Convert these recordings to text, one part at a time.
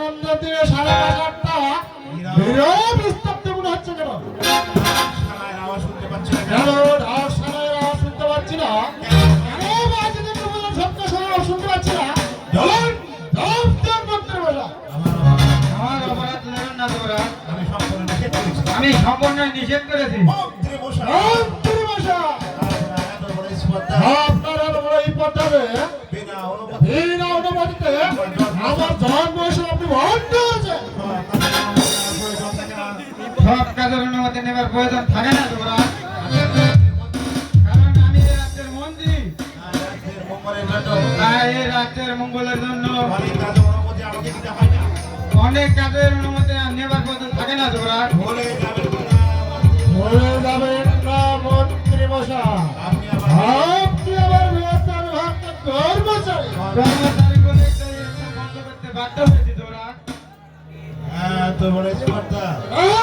সন্ধ্যা দিয়ে 8:30টা বিরাট স্তব্ধ মনে হচ্ছে কেন? শালার আওয়াজ শুনতে পাচ্ছি না কেন ঢাক সারার আওয়াজ শুনতে পাচ্ছি না? কেন বাজিদের তোমাদের শব্দ শুনতে পাচ্ছি না? চলুন দপ্তর মন্ত্রী বসা। আমার অপরাধ নেবেন না তোমরা। আমি সম্পূর্ণ নিষেধ করেছি আমি সম্পূর্ণ নিষেধ করেছি। মন্ত্রী মশাই মন্ত্রী বসা। আপনারা এত বড় স্পর্ধা আপনারা বড় এই পথে বিনা অনুমতি বিনা অনুমতিতে আমার জন্ম এসে আপনি বন্ধ হয়েছে। প্রয়োজন থাকে না সব কাজের অনুমতি নেবার প্রয়োজন থাকে না তোমরা। কারণ আমি এই রাজ্যের মন্ত্রী। রাজ্যের মঙ্গলের জন্য তাই এই রাজ্যের মঙ্গলের জন্য অনেক কাজের অনুমতি আমাকে দিতে হয় না অনেক কাজের অনুমতি নেবার প্রয়োজন থাকে না তোমরা। বলে যাবেন বলে যাবেন না মন্ত্রী বসা। আপনি আমার আপনি আমার বিরুদ্ধে ভাবতে কর্মচারী। কর্মচারী বলে তাই এটা বন্ধ করতে বাধ্য হয়েছি তোমরা। এত বড় স্পর্ধা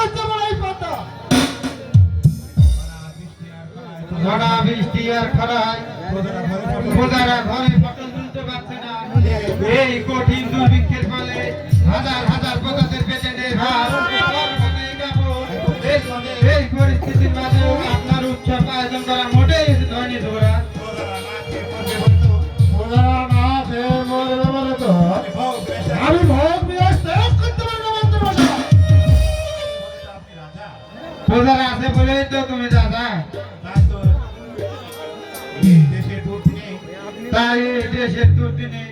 এত বড় এই পথা। ঝড়া বৃষ্টি আর খরায় প্রজারা ঘরে ফসল তুলতে পারছে না। এই কঠিন দুর্ভিক্ষের ফলে হাজার হাজার প্রজাদের পেটে নেই ভাত, নেই কাপড়। এই পরিস্থিতির মাঝেও আপনার উৎসব আয়োজন করা মোটেই উচিত হয়নি তোমরা। ওনারা না খেয়ে মরবে বলে তো আমি ভোগ বিলাস ত্যাগ করতে পারি না মন্ত্রী বসা। প্রজারা আছে বলেই তো তুমি দাদা। তাই এই দেশের দুর্দিনে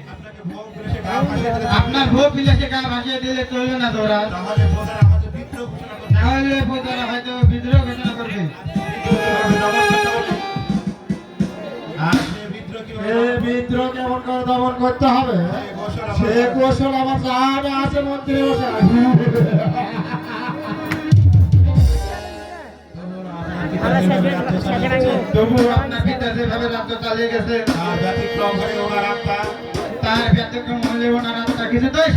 আপনার ভোগ বিলাসে গা ভাসিয়ে দিলে চলবে না তোমরা। তাহলে প্রজারা হয়তো বিদ্রোহ ঘোষণা করবে। এই বিদ্রোহ কেমন করে দমন করতে হবে সে কৌশল আমার জাহাজে আছে মন্ত্রী বসা। তবু আপনার পিতা যেভাবে রাজ্য চালিয়ে গেছে তার ব্যতিক্রম হলে ওনার আত্মা কিছুতেই